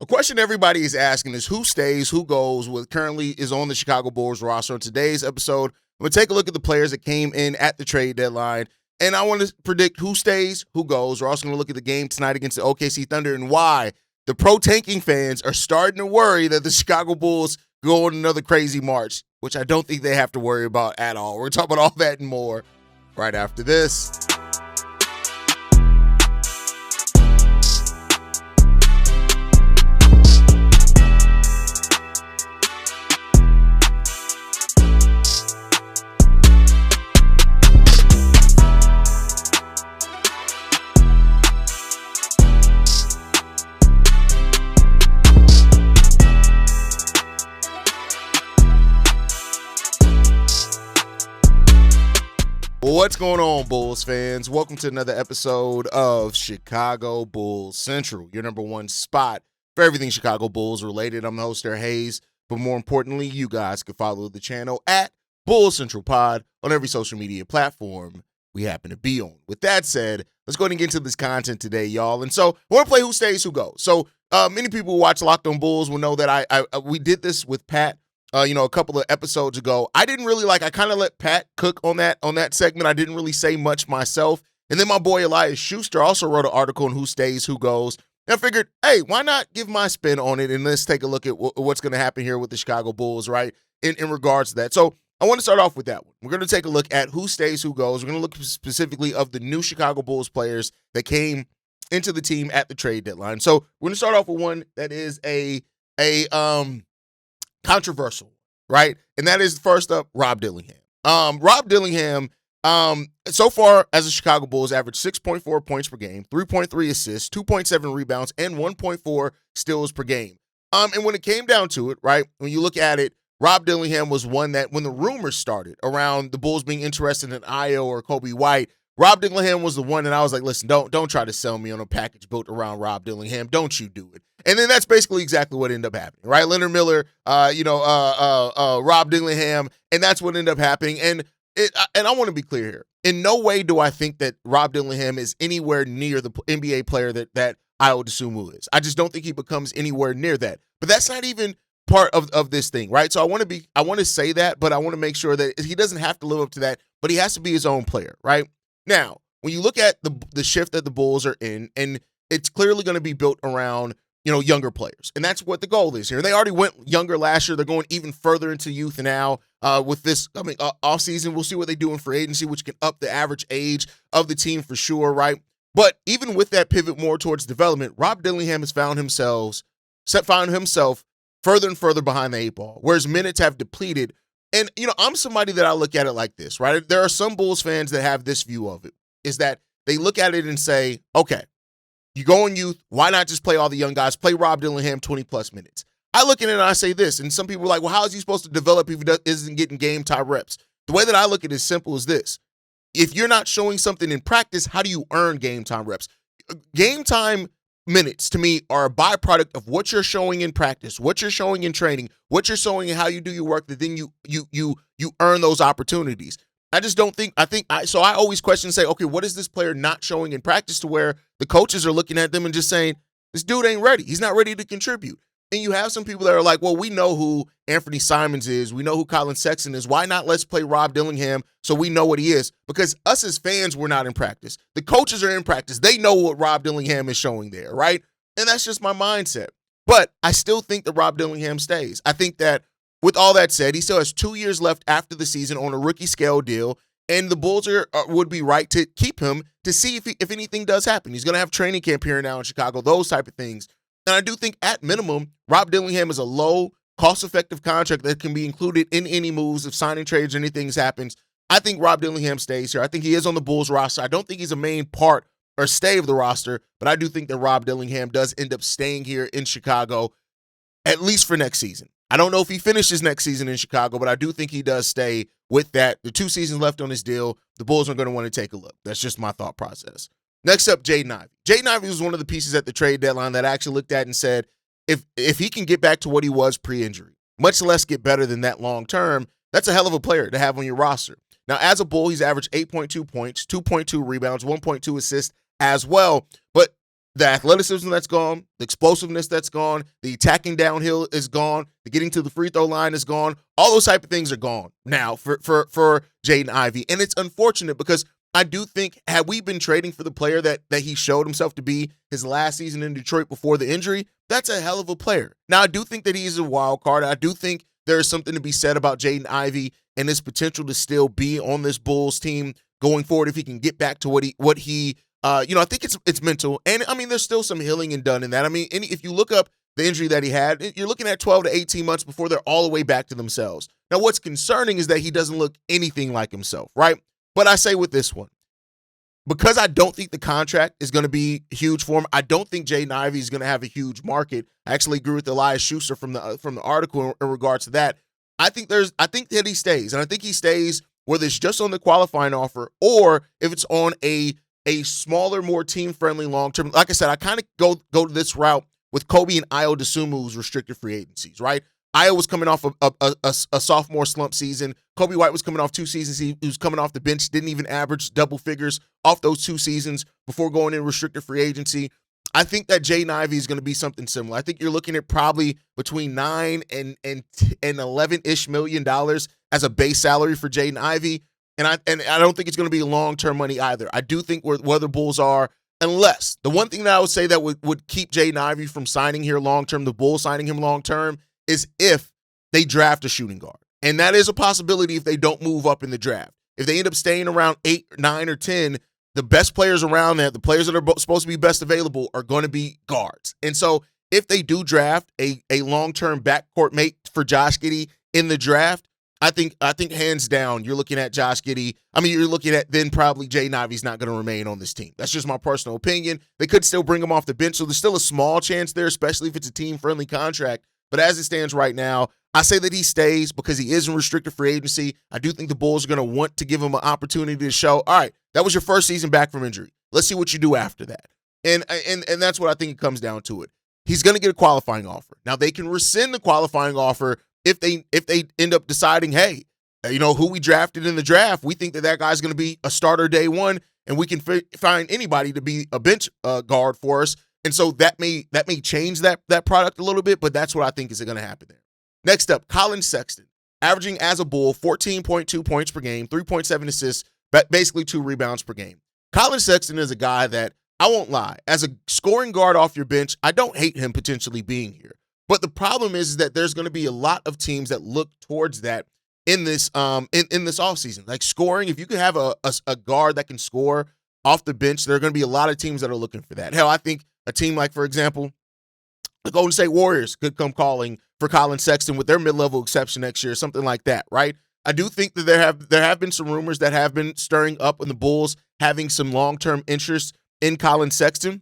question everybody is asking is who stays, who goes, what currently is on the Chicago Bulls roster. On today's episode, I'm going to take a look at the players that came in at the trade deadline, and I want to predict who stays, who goes. We're also going to look at the game tonight against the OKC Thunder and why the pro-tanking fans are starting to worry that the Chicago Bulls go on another crazy march, which I don't think they have to worry about at all. We're going to talk about all that and more right after this. What's going on, Bulls fans? Welcome to another episode of Chicago Bulls Central, your number one spot for everything Chicago Bulls related. I'm the host there, Haize, but more importantly, you guys can follow the channel at Bulls Central Pod on every social media platform we happen to be on. With that said, let's go ahead and get into this content today, y'all. And so I want to play Who Stays, Who Goes. So many people who watch Locked On Bulls will know that we did this with Pat. A couple of episodes ago. I didn't really I kind of let Pat cook on that segment. I didn't really say much myself. And then my boy Elias Schuster also wrote an article on who stays, who goes. And I figured, hey, why not give my spin on it and let's take a look at what's going to happen here with the Chicago Bulls, right, in regards to that. So I want to start off with that one. We're going to take a look at who stays, who goes. We're going to look specifically of the new Chicago Bulls players that came into the team at the trade deadline. So we're going to start off with one that is a controversial, right? And that is first up, Rob Dillingham. Rob Dillingham, so far as a Chicago Bulls, averaged 6.4 points per game, 3.3 assists, 2.7 rebounds, and 1.4 steals per game. And when it came down to it, right, when you look at it, Rob Dillingham was one that when the rumors started around the Bulls being interested in Ayo or Kobe White, Rob Dillingham was the one that I was like, listen, don't try to sell me on a package built around Rob Dillingham. Don't you do it. And then that's basically exactly what ended up happening, right? Leonard Miller, Rob Dillingham, and that's what ended up happening. And I want to be clear here. In no way do I think that Rob Dillingham is anywhere near the NBA player that Ayo Dosunmu is. I just don't think he becomes anywhere near that. But that's not even part of this thing, right? So I want to say that, but I want to make sure that he doesn't have to live up to that, but he has to be his own player, right? Now, when you look at the shift that the Bulls are in, and it's clearly going to be built around, younger players. And that's what the goal is here. They already went younger last year. They're going even further into youth now with this coming offseason. We'll see what they do in free agency, which can up the average age of the team for sure, right? But even with that pivot more towards development, Rob Dillingham has found himself further and further behind the eight ball, whereas minutes have depleted. And, I'm somebody that I look at it like this, right? There are some Bulls fans that have this view of it, is that they look at it and say, okay, you go in youth, why not just play all the young guys? Play Rob Dillingham 20-plus minutes. I look at it and I say this, and some people are like, well, how is he supposed to develop if he isn't getting game time reps? The way that I look at it is simple as this. If you're not showing something in practice, how do you earn game time reps? Game time minutes, to me, are a byproduct of what you're showing in practice, what you're showing in training, what you're showing in how you do your work, that then you earn those opportunities. I just don't think, so I always question and say, okay, what is this player not showing in practice to where the coaches are looking at them and just saying, this dude ain't ready. He's not ready to contribute. And you have some people that are like, well, we know who Anfernee Simons is. We know who Colin Sexton is. Why not let's play Rob Dillingham so we know what he is? Because us as fans, we're not in practice. The coaches are in practice. They know what Rob Dillingham is showing there, right? And that's just my mindset. But I still think that Rob Dillingham stays. I think that with all that said, he still has 2 years left after the season on a rookie scale deal, and the Bulls would be right to keep him to see if anything does happen. He's going to have training camp here now in Chicago, those type of things. And I do think at minimum, Rob Dillingham is a low, cost-effective contract that can be included in any moves if signing trades or anything happens. I think Rob Dillingham stays here. I think he is on the Bulls roster. I don't think he's a main part or stay of the roster, but I do think that Rob Dillingham does end up staying here in Chicago, at least for next season. I don't know if he finishes next season in Chicago, but I do think he does stay with that. The 2 seasons left on his deal, the Bulls are going to want to take a look. That's just my thought process. Next up, Jaden Ivey. Jaden Ivey was one of the pieces at the trade deadline that I actually looked at and said, if he can get back to what he was pre-injury, much less get better than that long term, that's a hell of a player to have on your roster. Now, as a Bull, he's averaged 8.2 points, 2.2 rebounds, 1.2 assists as well. But the athleticism that's gone, the explosiveness that's gone, the attacking downhill is gone, the getting to the free throw line is gone. All those type of things are gone now for Jaden Ivey. And it's unfortunate because I do think had we been trading for the player that he showed himself to be his last season in Detroit before the injury, that's a hell of a player. Now, I do think that he's a wild card. I do think there is something to be said about Jaden Ivey and his potential to still be on this Bulls team going forward if he can get back to what he I think it's mental. And, I mean, there's still some healing and done in that. I mean, if you look up the injury that he had, you're looking at 12 to 18 months before they're all the way back to themselves. Now, what's concerning is that he doesn't look anything like himself, right? But I say with this one, because I don't think the contract is going to be huge for him, I don't think Jaden Ivey is going to have a huge market. I actually agree with Elias Schuster from the article in regards to that. I think that he stays, and I think he stays whether it's just on the qualifying offer or if it's on a smaller, more team-friendly long-term. Like I said, I kind of go to this route with Kobe and Ayo Dosunmu's restricted free agencies, right? Ayo was coming off a sophomore slump season. Kobe White was coming off 2 seasons. He was coming off the bench, didn't even average double figures off those 2 seasons before going in restricted free agency. I think that Jaden Ivey is going to be something similar. I think you're looking at probably between $9 and $11-ish million as a base salary for Jaden Ivey. And I don't think it's going to be long-term money either. I do think where the Bulls are, unless the one thing that I would say that would keep Jaden Ivey from signing here long-term, the Bulls signing him long-term, is if they draft a shooting guard. And that is a possibility if they don't move up in the draft. If they end up staying around 8, 9, or 10, the best players around that, the players that are supposed to be best available are going to be guards. And so if they do draft a long-term backcourt mate for Josh Giddey in the draft, I think hands down, you're looking at Josh Giddey. I mean, you're looking at then probably Jaden Ivey's not going to remain on this team. That's just my personal opinion. They could still bring him off the bench, so there's still a small chance there, especially if it's a team-friendly contract. But as it stands right now, I say that he stays because he is in restricted free agency. I do think the Bulls are going to want to give him an opportunity to show, all right, that was your first season back from injury. Let's see what you do after that. And that's what I think it comes down to it. He's going to get a qualifying offer. Now, they can rescind the qualifying offer if they end up deciding, hey, who we drafted in the draft, we think that guy's going to be a starter day one, and we can find anybody to be a bench guard for us. And so that may change that product a little bit, but that's what I think is going to happen there. Next up, Colin Sexton, averaging as a Bull 14.2 points per game, 3.7 assists, basically 2 rebounds per game. Colin Sexton is a guy that, I won't lie, as a scoring guard off your bench, I don't hate him potentially being here. But the problem is that there's going to be a lot of teams that look towards that in this in this offseason. Like scoring, if you can have a guard that can score off the bench, there are going to be a lot of teams that are looking for that. Hell, I think a team like, for example, the Golden State Warriors could come calling for Colin Sexton with their mid-level exception next year, something like that, right? I do think that there have been some rumors that have been stirring up in the Bulls having some long-term interest in Colin Sexton.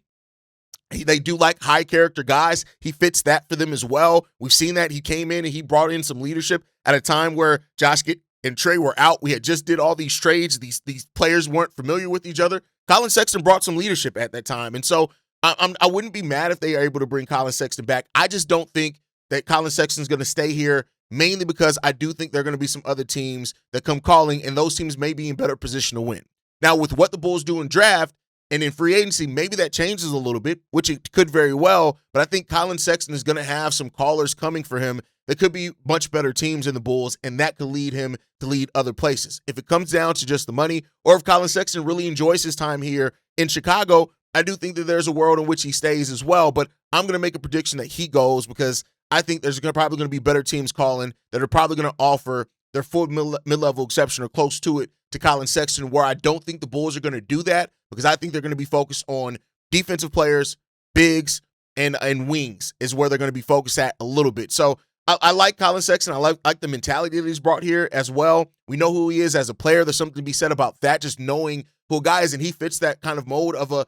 They do like high-character guys. He fits that for them as well. We've seen that. He came in and he brought in some leadership at a time where Josh and Trey were out. We had just did all these trades. These players weren't familiar with each other. Colin Sexton brought some leadership at that time. And so I wouldn't be mad if they are able to bring Colin Sexton back. I just don't think that Colin Sexton's going to stay here, mainly because I do think there are going to be some other teams that come calling, and those teams may be in better position to win. Now, with what the Bulls do in draft and in free agency, maybe that changes a little bit, which it could very well, but I think Colin Sexton is going to have some callers coming for him that could be much better teams in the Bulls, and that could lead him to lead other places. If it comes down to just the money, or if Colin Sexton really enjoys his time here in Chicago, I do think that there's a world in which he stays as well, but I'm going to make a prediction that he goes because I think there's probably going to be better teams calling that are probably going to offer their full mid-level exception or close to it to Colin Sexton, where I don't think the Bulls are going to do that because I think they're going to be focused on defensive players, bigs, and wings is where they're going to be focused at a little bit. So I like Colin Sexton. I like the mentality that he's brought here as well. We know who he is as a player. There's something to be said about that, just knowing who a guy is, and he fits that kind of mold of a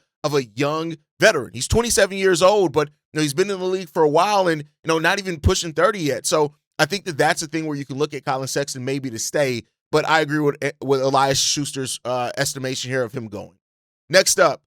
young veteran. He's 27 year old, but he's been in the league for a while and not even pushing 30 yet. So I think that that's a thing where you can look at Colin Sexton maybe to stay, but I agree with Elias Schuster's estimation here of him going. Next up,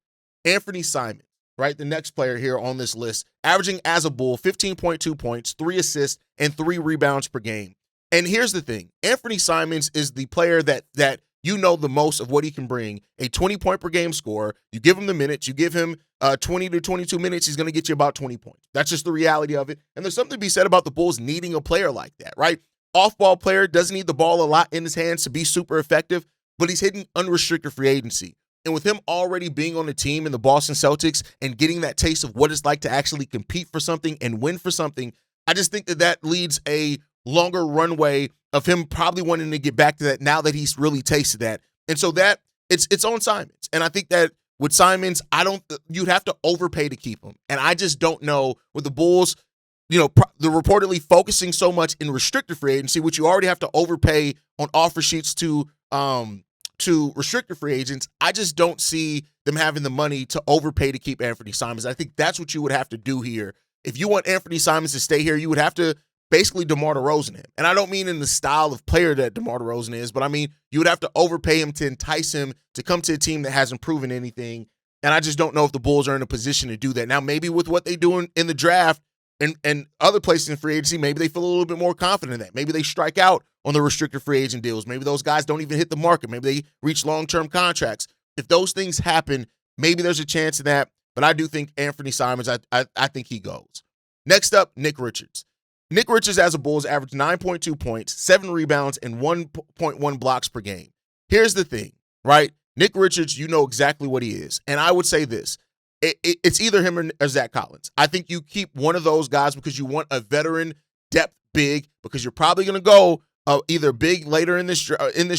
Anfernee Simons, right? The next player here on this list, averaging as a Bull 15.2 points, 3 assists, and 3 rebounds per game. And here's the thing. Anfernee Simons is the player that you know the most of what he can bring, a 20-point per game scorer. You give him the minutes. You give him 20 to 22 minutes, he's going to get you about 20 points. That's just the reality of it. And there's something to be said about the Bulls needing a player like that, right? Off-ball player doesn't need the ball a lot in his hands to be super effective, but he's hitting unrestricted free agency. And with him already being on the team in the Boston Celtics and getting that taste of what it's like to actually compete for something and win for something, I just think that leads a longer runway of him probably wanting to get back to that now that he's really tasted that. And so that it's on Simons. And I think that with Simons, you'd have to overpay to keep him. And I just don't know with the Bulls, they're reportedly focusing so much in restricted free agency, which you already have to overpay on offer sheets to restricted free agents. I just don't see them having the money to overpay to keep Anfernee Simons. I think that's what you would have to do here. If you want Anfernee Simons to stay here, you would have to basically DeMar DeRozan him. And I don't mean in the style of player that DeMar DeRozan is, but I mean you would have to overpay him to entice him to come to a team that hasn't proven anything. And I just don't know if the Bulls are in a position to do that. Now, maybe with what they do in the draft and other places in free agency, maybe they feel a little bit more confident in that. Maybe they strike out on the restricted free agent deals. Maybe those guys don't even hit the market. Maybe they reach long-term contracts. If those things happen, maybe there's a chance of that. But I do think Anfernee Simons, I think he goes. Next up, Nick Richards. Nick Richards as a Bulls averaged 9.2 points, 7 rebounds, and 1.1 blocks per game. Here's the thing, right? Nick Richards, you know exactly what he is. And I would say this. It's either him or Zach Collins. I think you keep one of those guys because you want a veteran depth big, because you're probably going to go either big later in this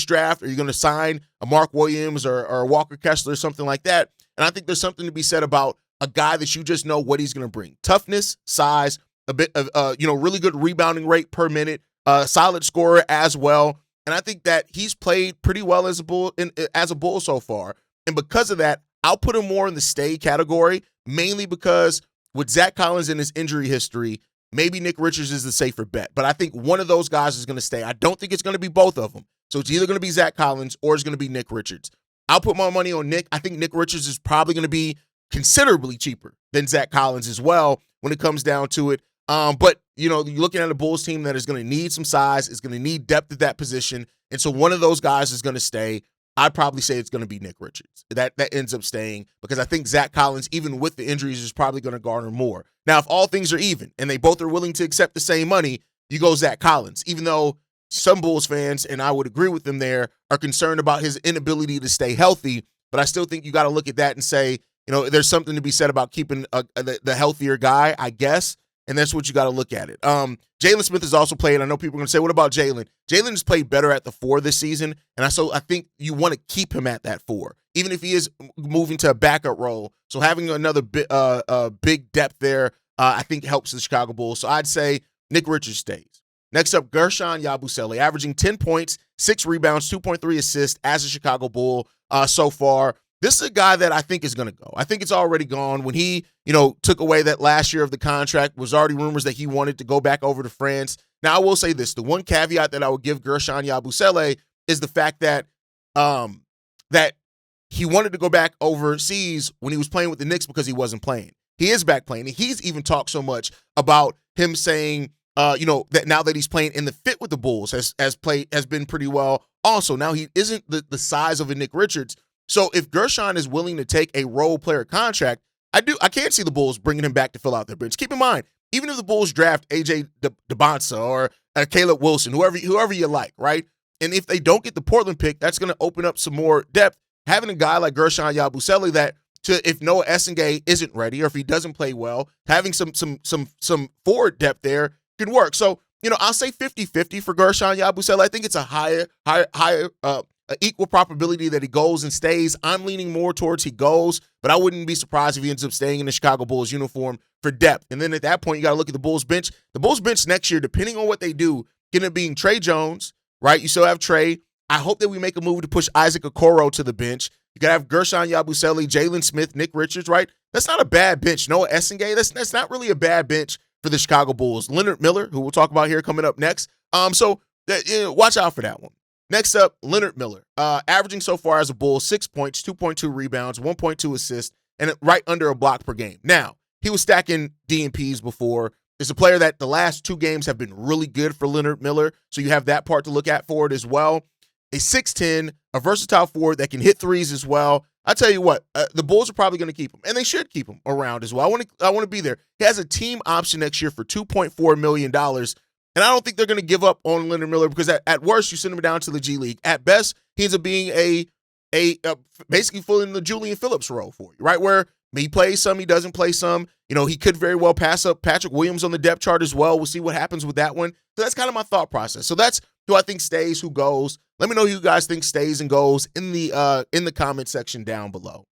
draft, or you're going to sign a Mark Williams or a Walker Kessler or something like that. And I think there's something to be said about a guy that you just know what he's going to bring. Toughness, size, a bit of really good rebounding rate per minute, solid scorer as well. And I think that he's played pretty well as a Bull so far. And because of that, I'll put him more in the stay category, mainly because with Zach Collins and his injury history, maybe Nick Richards is the safer bet. But I think one of those guys is going to stay. I don't think it's going to be both of them. So it's either going to be Zach Collins or it's going to be Nick Richards. I'll put my money on Nick. I think Nick Richards is probably going to be considerably cheaper than Zach Collins as well when it comes down to it. But, you're looking at a Bulls team that is going to need some size, is going to need depth at that position. And so one of those guys is going to stay. I'd probably say it's going to be Nick Richards. That ends up staying because I think Zach Collins, even with the injuries, is probably going to garner more. Now, if all things are even and they both are willing to accept the same money, you go Zach Collins, even though some Bulls fans, and I would agree with them there, are concerned about his inability to stay healthy. But I still think you got to look at that and say, there's something to be said about keeping the healthier guy, I guess. And that's what you got to look at it. Jalen Smith has also played. I know people are going to say, what about Jalen? Jalen has played better at the 4 this season. And I think you want to keep him at that 4, even if he is moving to a backup role. So having another big depth there, I think helps the Chicago Bulls. So I'd say Nick Richards stays. Next up, Guerschon Yabusele, averaging 10 points, 6 rebounds, 2.3 assists as a Chicago Bull so far. This is a guy that I think is going to go. I think it's already gone. When he, took away that last year of the contract, was already rumors that he wanted to go back over to France. Now, I will say this. The one caveat that I would give Guerschon Yabusele is the fact that that he wanted to go back overseas when he was playing with the Knicks because he wasn't playing. He is back playing. And he's even talked so much about him saying, that now that he's playing in the fit with the Bulls has been pretty well. Also, now he isn't the size of a Nick Richards. So if Guerschon is willing to take a role player contract, I can't see the Bulls bringing him back to fill out their bench. Keep in mind, even if the Bulls draft AJ DeBonsa or Caleb Wilson, whoever you like, right? And if they don't get the Portland pick, that's going to open up some more depth. Having a guy like Guerschon Yabusele if Noah Essengay isn't ready or if he doesn't play well, having some forward depth there can work. So, I'll say 50-50 for Guerschon Yabusele. I think it's a higher equal probability that he goes and stays. I'm leaning more towards he goes, but I wouldn't be surprised if he ends up staying in the Chicago Bulls uniform for depth. And then at that point, you got to look at the Bulls bench. The Bulls bench next year, depending on what they do, going to be Trey Jones, right? You still have Trey. I hope that we make a move to push Isaac Okoro to the bench. You got to have Guerschon Yabusele, Jalen Smith, Nick Richards, right? That's not a bad bench. Noah Essengay, that's not really a bad bench for the Chicago Bulls. Leonard Miller, who we'll talk about here coming up next. So watch out for that one. Next up, Leonard Miller, averaging so far as a Bull 6 points, 2.2 rebounds, 1.2 assists, and right under a block per game. Now, he was stacking DNPs before. It's a player that the last 2 games have been really good for Leonard Miller, so you have that part to look at for it as well. a 6'10", a versatile forward that can hit threes as well. I tell you what, the Bulls are probably going to keep him, and they should keep him around as well. I want to be there. He has a team option next year for $2.4 million, and I don't think they're going to give up on Leonard Miller because at worst, you send him down to the G League. At best, he ends up being a basically filling the Julian Phillips role for you, right? Where he plays some, he doesn't play some. He could very well pass up Patrick Williams on the depth chart as well. We'll see what happens with that one. So that's kind of my thought process. So that's who I think stays, who goes. Let me know who you guys think stays and goes in the comment section down below.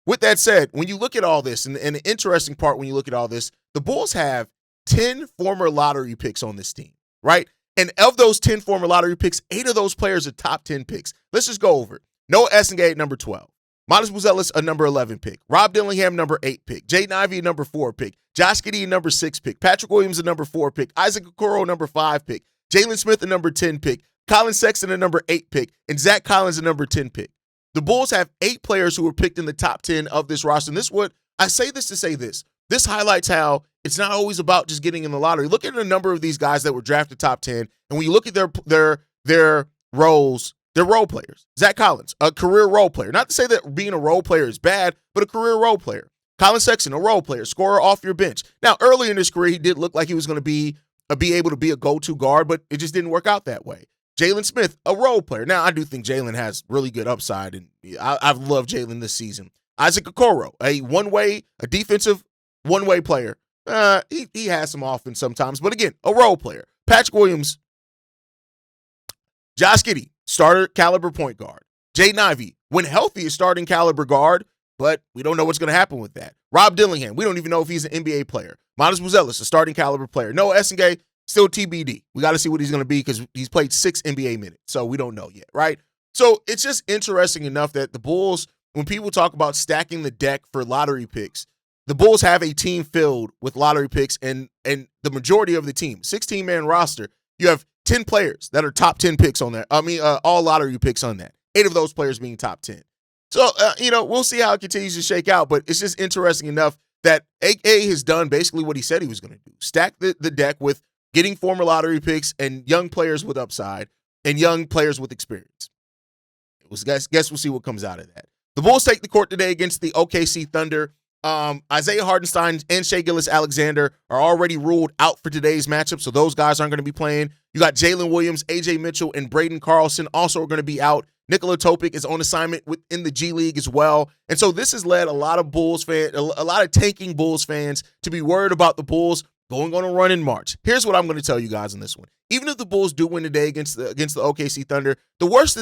With that said, when you look at all this, and the interesting part when you look at all this, the Bulls have 10 former lottery picks on this team, right? And of those 10 former lottery picks, 8 of those players are top 10 picks. Let's just go over it. Noah Essengate, number 12. Buzelis, a number 11 pick. Rob Dillingham, number 8 pick. Jaden Ivey, a number 4 pick. Josh Giddey, a number 6 pick. Patrick Williams, a number 4 pick. Isaac Okoro, number 5 pick. Jalen Smith, a number 10 pick. Colin Sexton, a number 8 pick. And Zach Collins, a number 10 pick. The Bulls have 8 players who were picked in the top 10 of this roster. And I say this to say this. This highlights how it's not always about just getting in the lottery. Look at a number of these guys that were drafted top 10, and when you look at their roles, they're role players. Zach Collins, a career role player. Not to say that being a role player is bad, but a career role player. Colin Sexton, a role player, scorer off your bench. Now, early in his career, he did look like he was going to be able to be a go-to guard, but it just didn't work out that way. Jalen Smith, a role player. Now, I do think Jalen has really good upside, and I've loved Jalen this season. Isaac Okoro, a defensive one-way player. He has some offense sometimes, but again, a role player. Patrick Williams, Josh Giddey, starter caliber point guard. Jaden Ivey, when healthy, is starting caliber guard, but we don't know what's going to happen with that. Rob Dillingham, we don't even know if he's an NBA player. Buzelis, a starting caliber player. Noah Essengate, still TBD. We got to see what he's going to be because he's played 6 NBA minutes, so we don't know yet, right? So it's just interesting enough that the Bulls, when people talk about stacking the deck for lottery picks, the Bulls have a team filled with lottery picks, and the majority of the team, 16-man roster, you have 10 players that are top 10 picks on that. All lottery picks on that. 8 of those players being top 10. So, we'll see how it continues to shake out, but it's just interesting enough that AA has done basically what he said he was going to do. Stack the deck with getting former lottery picks and young players with upside and young players with experience. Guess we'll see what comes out of that. The Bulls take the court today against the OKC Thunder. Isaiah Hartenstein and Shai Gilgeous-Alexander are already ruled out for today's matchup, so those guys aren't going to be playing. You got Jalen Williams, AJ Mitchell, and Braden Carlson also are going to be out. Nikola Topic is on assignment within the G League as well. And so this has led a lot of Bulls fans, a lot of tanking Bulls fans to be worried about the Bulls going on a run in March. Here's what I'm going to tell you guys on this one. Even if the Bulls do win today against the OKC Thunder, the worst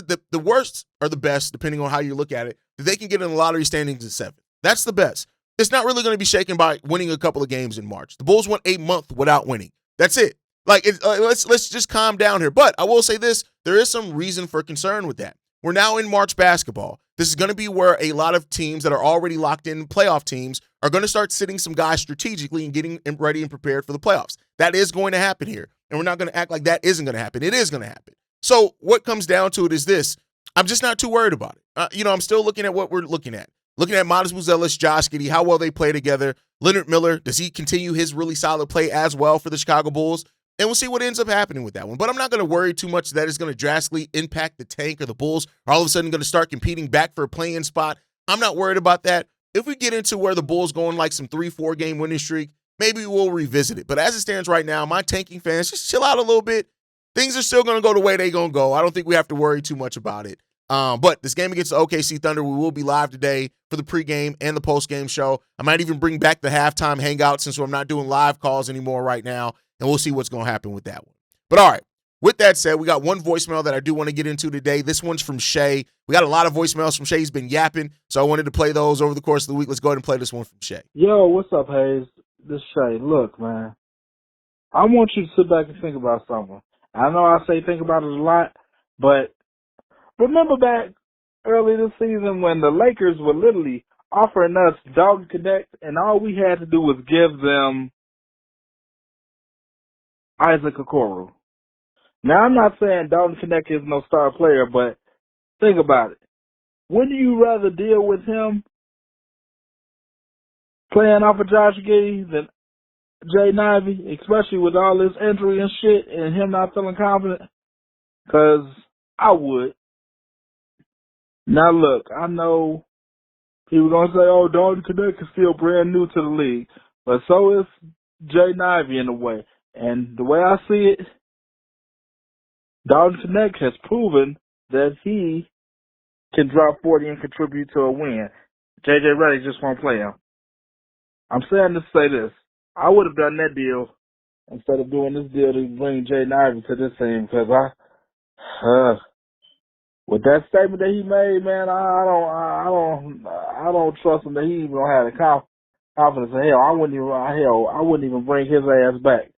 or the best, depending on how you look at it, that they can get in the lottery standings at 7th. That's the best. It's not really going to be shaken by winning a couple of games in March. The Bulls went 8 months without winning. That's it. Let's just calm down here. But I will say this, there is some reason for concern with that. We're now in March basketball. This is going to be where a lot of teams that are already locked in, playoff teams, are going to start sitting some guys strategically and getting ready and prepared for the playoffs. That is going to happen here. And we're not going to act like that isn't going to happen. It is going to happen. So what comes down to it is this. I'm just not too worried about it. I'm still looking at what we're looking at. Looking at Buzelis, Josh Giddey, how well they play together. Leonard Miller, does he continue his really solid play as well for the Chicago Bulls? And we'll see what ends up happening with that one. But I'm not going to worry too much that it's going to drastically impact the tank or the Bulls are all of a sudden going to start competing back for a play-in spot. I'm not worried about that. If we get into where the Bulls go on like some 3-4 game winning streak, maybe we'll revisit it. But as it stands right now, my tanking fans, just chill out a little bit. Things are still going to go the way they're going to go. I don't think we have to worry too much about it. But this game against the OKC Thunder, we will be live today for the pregame and the postgame show. I might even bring back the halftime hangout since I'm not doing live calls anymore right now, and we'll see what's going to happen with that one. But all right, with that said, we got one voicemail that I do want to get into today. This one's from Shay. We got a lot of voicemails from Shay. He's been yapping, so I wanted to play those over the course of the week. Let's go ahead and play this one from Shay. Yo, what's up, Haize? This is Shay. Look, man, I want you to sit back and think about something. I know I say think about it a lot, but remember back early this season when the Lakers were literally offering us Dog Connect, and all we had to do was give them Isaac Okoro. Now, I'm not saying Dalton Connect is no star player, but think about it. Wouldn't you rather deal with him playing off of Josh Giddey than Jaden Ivey, especially with all this injury and shit and him not feeling confident? Because I would. Now look, I know people gonna say, "Oh, Dalton Connect is still brand new to the league," but so is Jaden Ivey in a way. And the way I see it, Dalton Connect has proven that he can drop 40 and contribute to a win. JJ Redick just won't play him. I'm saying to say this: I would have done that deal instead of doing this deal to bring Jaden Ivey to this team, because with that statement that he made, man, I don't trust him that he even gonna have the confidence. Hell, I wouldn't even bring his ass back.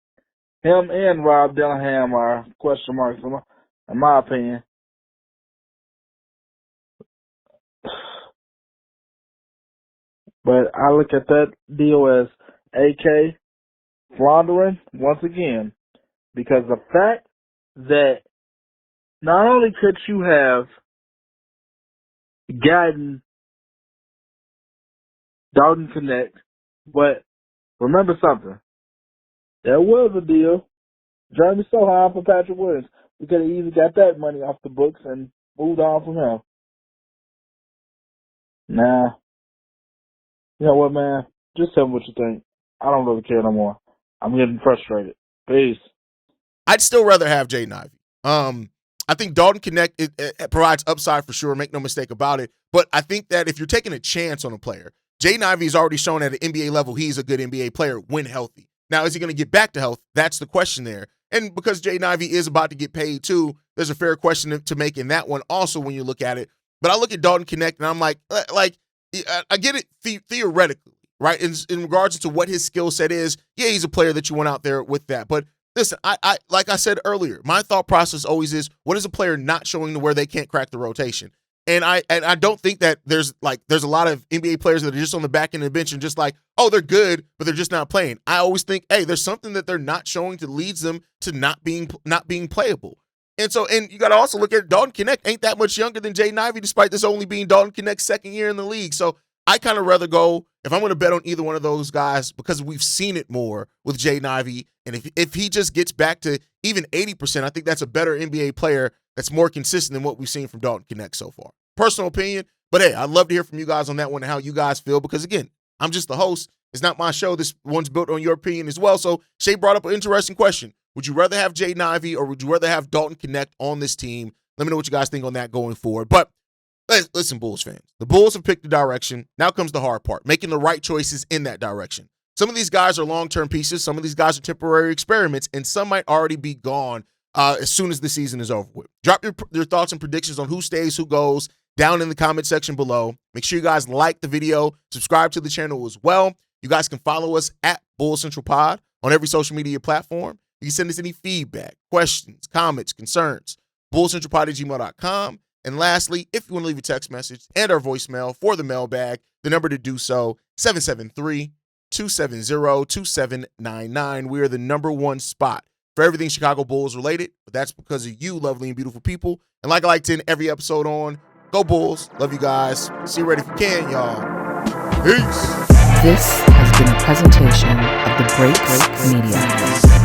Him and Rob Dillingham are question marks in my opinion. But I look at that deal as AK floundering once again, because the fact that not only could you have gotten Dalton Connect, but remember something. There was a deal. Jeremy Sohan for Patrick Williams. We could have easily got that money off the books and moved on from him. Nah. You know what, man? Just tell me what you think. I don't really care no more. I'm getting frustrated. Peace. I'd still rather have Jaden Ivey. I think Dalton Connect it provides upside for sure. Make no mistake about it. But I think that if you're taking a chance on a player, Jaden Ivey has already shown at an NBA level he's a good NBA player when healthy. Now, is he going to get back to health? That's the question there. And because Jaden Ivey is about to get paid too, there's a fair question to make in that one also when you look at it. But I look at Dalton Connect and I'm like I get it theoretically, right? In regards to what his skill set is, yeah, he's a player that you want out there with that. But listen, I like I said earlier, my thought process always is, what is a player not showing to where they can't crack the rotation? And I don't think that there's a lot of NBA players that are just on the back end of the bench and just like, oh, they're good, but they're just not playing. I always think, hey, there's something that they're not showing that leads them to not being playable. And you got to also look at Dalton Connect ain't that much younger than Jaden Ivey, despite this only being Dalton Connect's second year in the league. So I kind of rather go, if I'm going to bet on either one of those guys, because we've seen it more with Jaden Ivey, and if he just gets back to even 80%, I think that's a better NBA player that's more consistent than what we've seen from Dalton Connect so far. Personal opinion, but hey, I'd love to hear from you guys on that one and how you guys feel, because again, I'm just the host. It's not my show. This one's built on your opinion as well. So Shay brought up an interesting question. Would you rather have Jaden Ivey or would you rather have Dalton Connect on this team? Let me know what you guys think on that going forward. But listen, Bulls fans, the Bulls have picked a direction. Now comes the hard part, making the right choices in that direction. Some of these guys are long-term pieces. Some of these guys are temporary experiments, and some might already be gone as soon as the season is over with. Drop your thoughts and predictions on who stays, who goes, down in the comment section below. Make sure you guys like the video, subscribe to the channel as well. You guys can follow us at Bulls Central Pod on every social media platform. You can send us any feedback, questions, comments, concerns, bullcentralpod@gmail.com. And lastly, if you want to leave a text message and our voicemail for the mailbag, the number to do so, 773-270-2799. We are the #1 spot for everything Chicago Bulls related, but that's because of you, lovely and beautiful people. And like I like to end every episode on, go Bulls. Love you guys. See you right if you can, y'all. Peace. This has been a presentation of the Break Media.